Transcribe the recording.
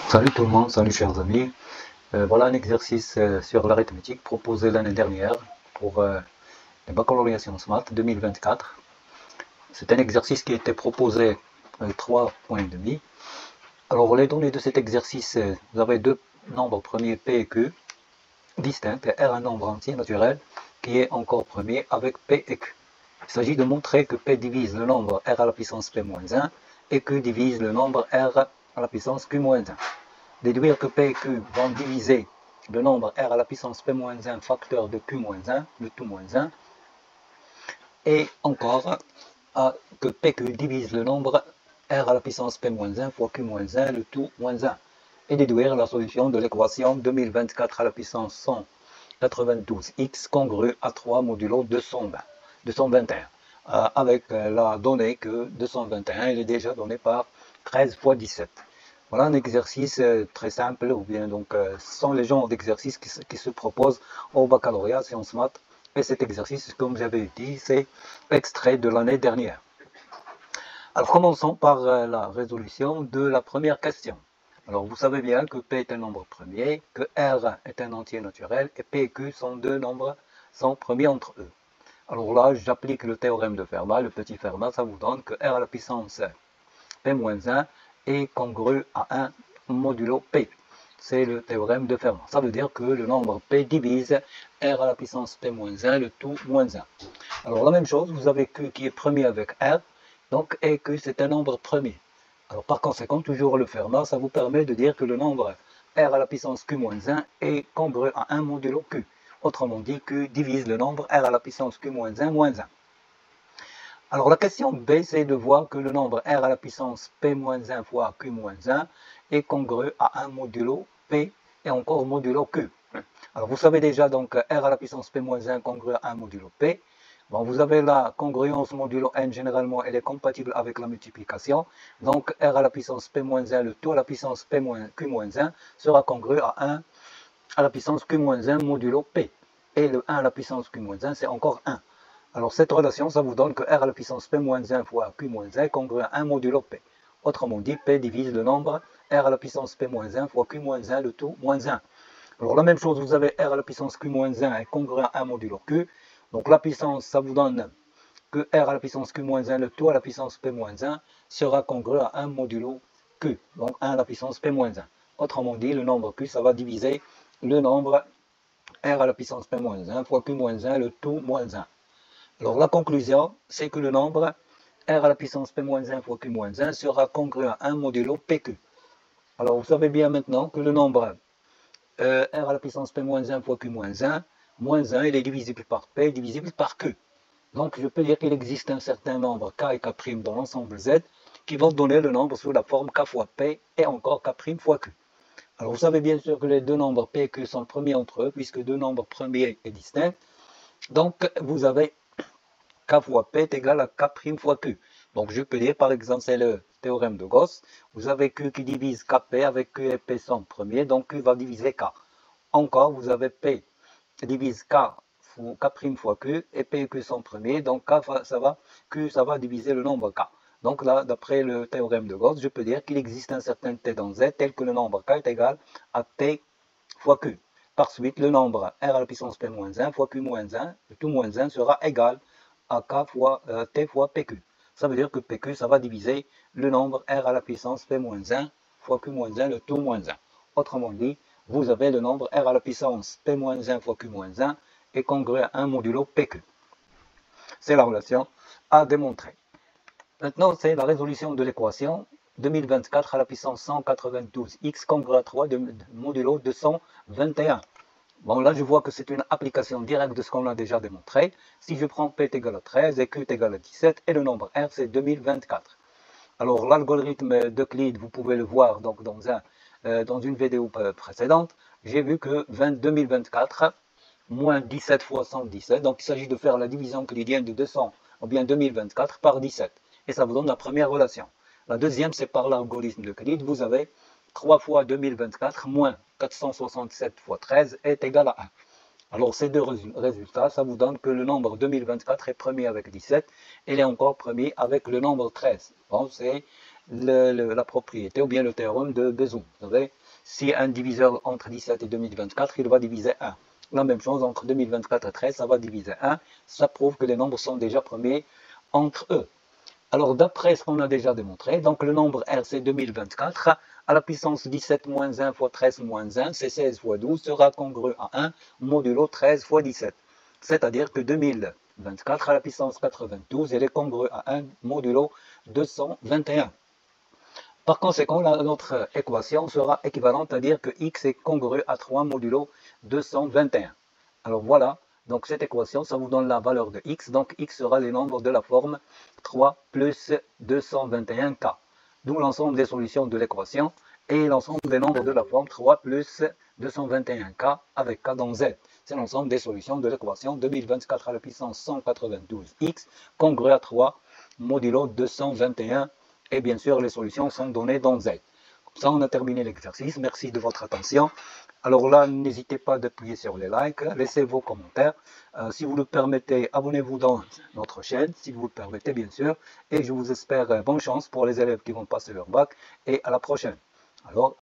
Salut tout le monde, salut chers amis. Voilà un exercice sur l'arithmétique proposé l'année dernière pour le baccalauréat sciences maths 2024. C'est un exercice qui a été proposé avec 3 points et demi. Alors les données de cet exercice, vous avez deux nombres premiers P et Q distincts, et R un nombre entier naturel qui est encore premier avec P et Q. Il s'agit de montrer que P divise le nombre R à la puissance P-1 et Q divise le nombre R à la puissance Q-1. Déduire que P et Q vont diviser le nombre R à la puissance P-1 facteur de Q-1, le tout moins 1, et encore que PQ divise le nombre R à la puissance P-1 fois Q-1, le tout moins 1, et déduire la solution de l'équation 2024 à la puissance 192x congrue à 3 modulo 221, avec la donnée que 221 elle est déjà donnée par 13 fois 17. Voilà un exercice très simple, ou bien donc ce sont les genres d'exercices qui se proposent au baccalauréat sciences maths. Et cet exercice, comme j'avais dit, c'est extrait de l'année dernière. Alors commençons par la résolution de la première question. Alors vous savez bien que P est un nombre premier, que R est un entier naturel, et P et Q sont deux nombres sans premiers entre eux. Alors là, j'applique le théorème de Fermat, le petit Fermat, ça vous donne que R à la puissance P-1 est congru à 1 modulo P. C'est le théorème de Fermat. Ça veut dire que le nombre P divise R à la puissance P-1, le tout moins 1. Alors la même chose, vous avez Q qui est premier avec R, donc et Q c'est un nombre premier. Alors par conséquent, toujours le Fermat, ça vous permet de dire que le nombre R à la puissance Q-1 est congru à 1 modulo Q. Autrement dit, Q divise le nombre R à la puissance Q-1 moins 1. Alors la question B, c'est de voir que le nombre R à la puissance P-1 fois Q-1 est congru à 1 modulo P et encore modulo Q. Alors vous savez déjà donc R à la puissance P-1 congru à 1 modulo P. Bon, vous avez la congruence modulo N, généralement elle est compatible avec la multiplication. Donc R à la puissance P-1, le tout à la puissance Q-1 sera congru à 1 à la puissance Q-1 modulo P. Et le 1 à la puissance Q-1 c'est encore 1. Alors cette relation, ça vous donne que R à la puissance P-1 fois Q-1 est congru à 1 modulo P. Autrement dit, P divise le nombre R à la puissance P-1 fois Q-1, le tout moins 1. Alors la même chose, vous avez R à la puissance Q-1 est congru à 1 modulo Q. Donc la puissance, ça vous donne que R à la puissance Q-1, le tout à la puissance P-1 sera congru à 1 modulo Q. Donc 1 à la puissance P-1. Autrement dit, le nombre Q, ça va diviser le nombre R à la puissance P-1 fois Q-1, le tout moins 1. Alors la conclusion, c'est que le nombre R à la puissance P-1 fois Q-1 sera congru à 1 modulo PQ. Alors vous savez bien maintenant que le nombre R à la puissance P-1 fois Q-1, moins 1, il est divisible par P, divisible par Q. Donc je peux dire qu'il existe un certain nombre K et K' dans l'ensemble Z qui vont donner le nombre sous la forme K fois P et encore K' fois Q. Alors vous savez bien sûr que les deux nombres P et Q sont premiers entre eux puisque deux nombres premiers et distincts. Donc vous avez K fois P est égal à K' fois Q. Donc je peux dire par exemple, c'est le théorème de Gauss, vous avez Q qui divise Kp avec Q et P sont premiers, donc Q va diviser K. Encore, vous avez P divise K fois Q et P et Q sont premiers, donc Q ça va diviser le nombre K. Donc là, d'après le théorème de Gauss, je peux dire qu'il existe un certain T dans Z tel que le nombre K est égal à T fois Q. Par suite, le nombre R à la puissance P-1 fois Q-1, le tout moins 1 sera égal à K fois T fois PQ. Ça veut dire que PQ, ça va diviser le nombre R à la puissance P-1 fois Q-1, le tout moins 1. Autrement dit, vous avez le nombre R à la puissance P-1 fois Q-1 est congru à 1 modulo PQ. C'est la relation à démontrer. Maintenant, c'est la résolution de l'équation 2024 à la puissance 192 x congru à 3 de modulo 221. Bon, là, je vois que c'est une application directe de ce qu'on a déjà démontré. Si je prends P est égal à 13 et Q est égal à 17, et le nombre R, c'est 2024. Alors, l'algorithme d'Euclide, vous pouvez le voir donc, dans une vidéo précédente. J'ai vu que 2024 moins 17 fois 117, donc il s'agit de faire la division euclidienne de 200, ou bien 2024 par 17. Et ça vous donne la première relation. La deuxième, c'est par l'algorithme d'Euclide. Vous avez 3 fois 2024 moins 467 fois 13 est égal à 1. Alors ces deux résultats, ça vous donne que le nombre 2024 est premier avec 17, et il est encore premier avec le nombre 13. Bon, c'est la propriété ou bien le théorème de Bézout. Vous savez, si un diviseur entre 17 et 2024, il va diviser 1. La même chose entre 2024 et 13, ça va diviser 1. Ça prouve que les nombres sont déjà premiers entre eux. Alors, d'après ce qu'on a déjà démontré, donc le nombre R, c'est 2024, à la puissance 17 moins 1 fois 13 moins 1, c'est 16 fois 12, sera congru à 1 modulo 13 fois 17. C'est-à-dire que 2024 à la puissance 92, elle est congrue à 1 modulo 221. Par conséquent, notre équation sera équivalente à dire que x est congru à 3 modulo 221. Alors voilà, donc cette équation, ça vous donne la valeur de x. Donc x sera les nombres de la forme 3 plus 221k. D'où l'ensemble des solutions de l'équation et l'ensemble des nombres de la forme 3 plus 221k avec k dans z. C'est l'ensemble des solutions de l'équation 2024 à la puissance 192x congru à 3 modulo 221. Et bien sûr, les solutions sont données dans Z. Comme ça, on a terminé l'exercice. Merci de votre attention. Alors là, n'hésitez pas d'appuyer sur les likes, laissez vos commentaires. Si vous le permettez, abonnez-vous dans notre chaîne, si vous le permettez, bien sûr. Et je vous espère bonne chance pour les élèves qui vont passer leur bac. Et à la prochaine. Alors,